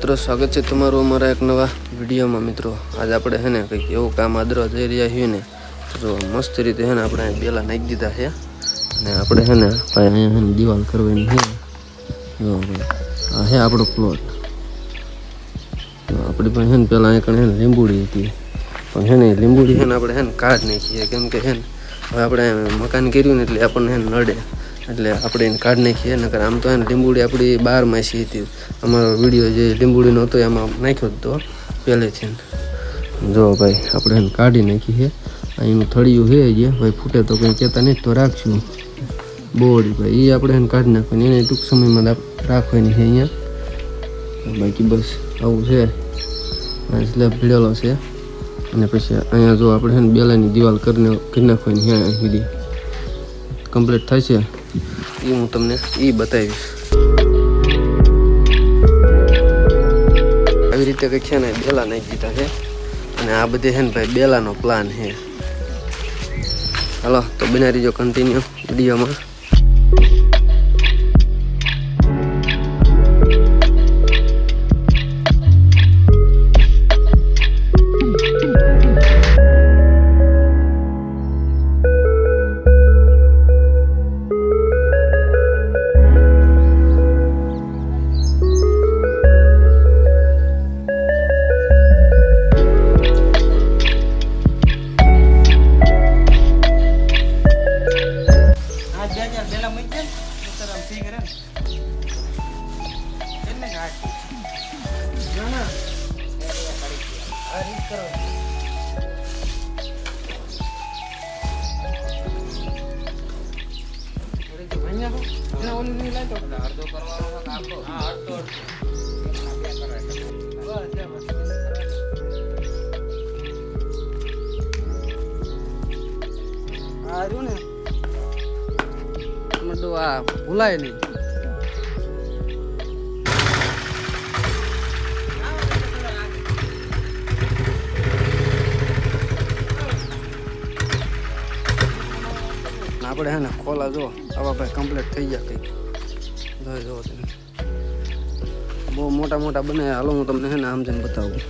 મિત્રો, સ્વાગત છે તમારું અમારા એક નવા વિડીયોમાં। મિત્રો આજે આપણે છે ને કંઈક એવું કામ આદરવા જઈ રહ્યા છીએ ને, તો મસ્ત રીતે છે ને આપણે બેલા નાખી દીધા છે અને આપણે છે ને ભાઈ અહીંયા છે ને દિવાલ કરવાની છે। જો ભાઈ આ છે આપણો પ્લોટ। તો આપણી પણ છે ને પહેલાં અહીંયા કણે લીંબુડી હતી, પણ છે ને લીંબુડી છે ને આપણે છે ને કાઢ નાખીએ, કેમ કે છે ને હવે આપણે મકાન કર્યું ને એટલે આપણને છે ને નડે, એટલે આપણે એને કાઢી નાખીએ। નકર આમ તો એને લીંબુડી આપણી 12 માસી હતી। અમારો વિડીયો જે લીંબુડીનો હતો એમાં નાખ્યો હતો પહેલેથી। જો ભાઈ આપણે એને કાઢી નાખી છે। અહીંનું થળિયું છે જે ભાઈ ફૂટે તો કંઈ કહેતા નહીં તો રાખશું બોડી ભાઈ, એ આપણે એને કાઢી નાખવાની, એને ટૂંક સમયમાં રાખવાની છે અહીંયા। બાકી બસ આવું છે, સ્લેબ ભીડેલો છે અને પછી અહીંયા જો આપણે છે ને બેલાની દિવાલ કરી નાખવાની છે। અહીંયા સુધી કમ્પ્લીટ થાય છે એ હું તમને એ બતાવીશ। આવી રીતે કંઈક છે ને બેલા નાખી દીધા છે અને આ બધે છે ને ભાઈ બેલાનો પ્લાન છે। હાલો તો બનાવી રહીજો કન્ટિન્યુ વિડીયોમાં। ભૂલાય નહીં આપણે હે ને ખોલા જો આવા ભાઈ કમ્પ્લીટ થઈ ગયા કંઈક જોઈ જો તમે બહુ મોટા મોટા બને। હાલો હું તમને હે ને આમ જઈને બતાવું।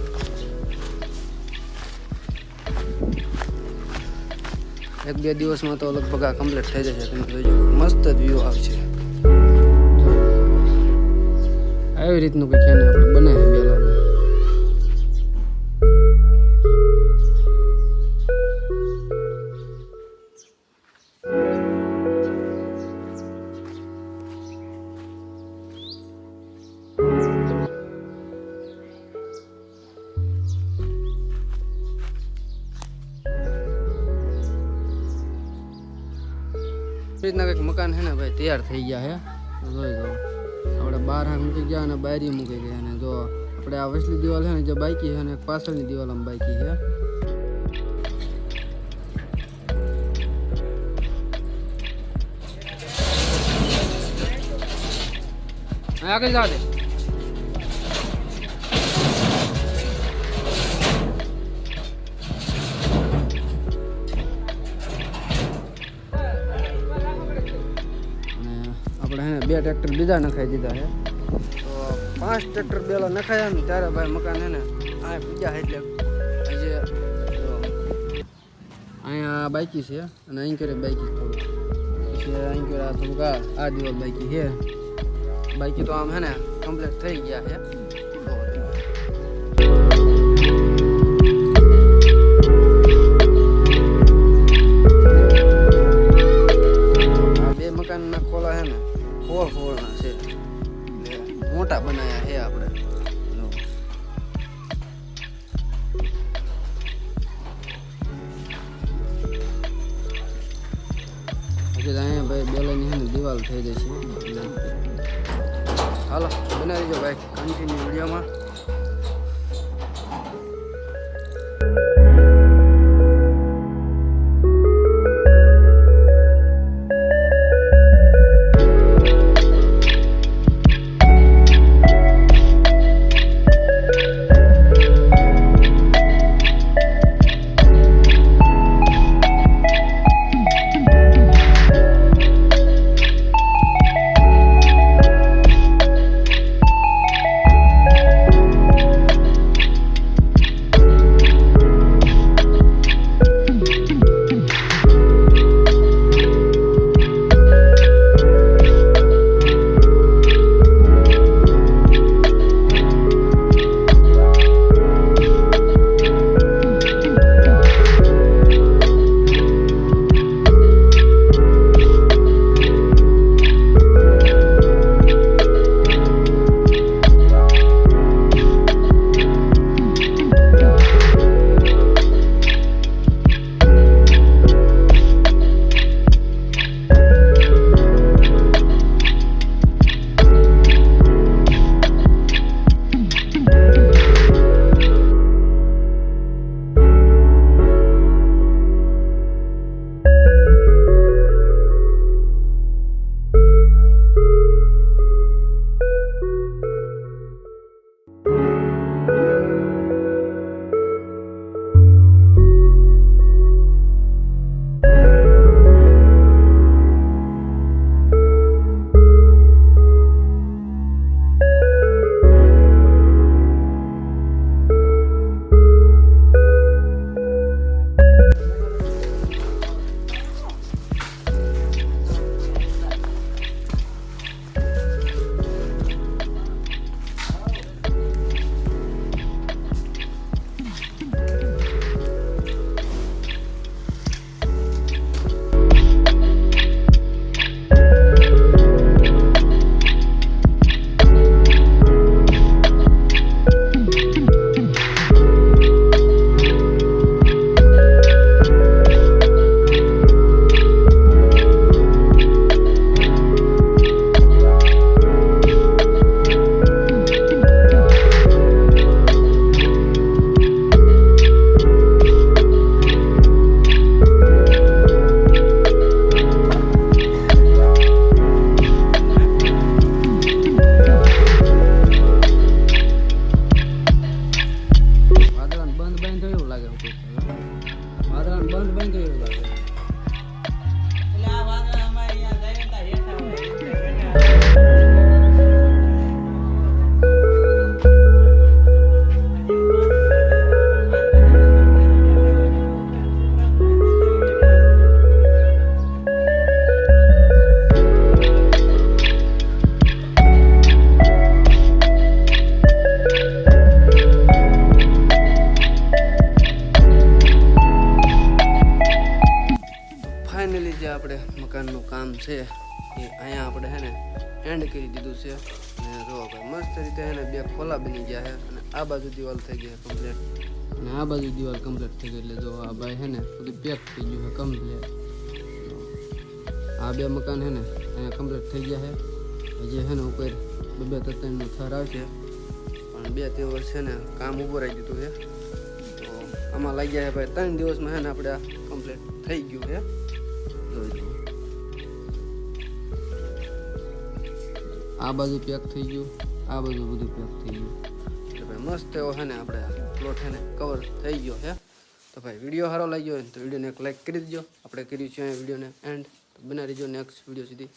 એક બે દિવસમાં તો લગભગ આ કમ્પ્લીટ થઈ જશે, તમે જોઈજો મસ્ત વ્યૂ આવશે। આવી રીતનું કંઈક છે ને આપણે બને બેલાનું। રીતના કંઈક મકાન છે ને ભાઈ તૈયાર થઈ ગયા છે। જોઈ દો આપણે બહાર મૂકી ગયા અને બારી મૂકી ગયા, અને જો આપણે આ વસલી દિવાલ છે ને જે બાકી છે અને પાછળની દિવાલ આમ બાકી છે। આગળ જાવ દે બે ટ્રેક્ટર બીજા નખાઈ દીધા છે, તો 5 ટ્રેક્ટર બેલા નખાયા ને ત્યારે ભાઈ મકાન છે ને આ પૂજા એટલે આજે અહીંયા બાકી છે અને અહીં કરે બાકી થોડું પછી અહીં કરે થોડુંક આ દિવાલ બાકી છે, બાકી તો આમ છે ને કમ્પ્લીટ થઈ ગયા છે। આ બે મકાનના ખોલા છે ને ફોરના છે, મોટા બનાયા છે આપણે। હજી અહીંયા ભાઈ બેલાની છે ને દિવાલ થઈ જશે। હાલો બનાવી દેજો ભાઈ કન્ટિન્યુ વિડીયોમાં। ફાઇનલી જે આપણે મકાનનું કામ છે એ અહીંયા આપણે હે ને એન્ડ કરી દીધું છે. અને જો ભાઈ મસ્ત રીતે હે ને 2 ખોલા બની ગયા છે અને આ બાજુ દિવાલ થઈ ગઈ કમ્પ્લીટ અને આ બાજુ દિવાલ કમ્પ્લીટ થઈ ગઈ. એટલે જો આ ભાઈ હે ને બધું પેક થઈ ગયું છે કમ્પ્લીટ. આ 2 મકાન હે ને અહીંયા કમ્પ્લીટ થઈ ગયા છે. હજી હે ને ઉપર 2-3નો થર આવશે પણ 2-3 વર્ષ છે ને કામ ઊભું રહી દીધું છે. તો આમાં લાગ્યા છે ભાઈ 3 દિવસમાં હે ને આપણે કમ્પ્લીટ થઈ ગયું છે. જોઈ લો આ બાજુ પેક થઈ ગયું, આ બાજુ બધું પેક થઈ ગયું. એટલે ભાઈ મસ્ત એવો છે ને આપણે પ્લોટ છે ને કવર થઈ ગયો છે. તો ભાઈ વિડીયો સારો લાગ્યો હોય તો વિડીયોને એક લાઈક કરી દેજો. આપણે કર્યું છે વિડીયોને એન્ડ. તો બના રહીજો નેક્સ્ટ વિડીયો સુધી.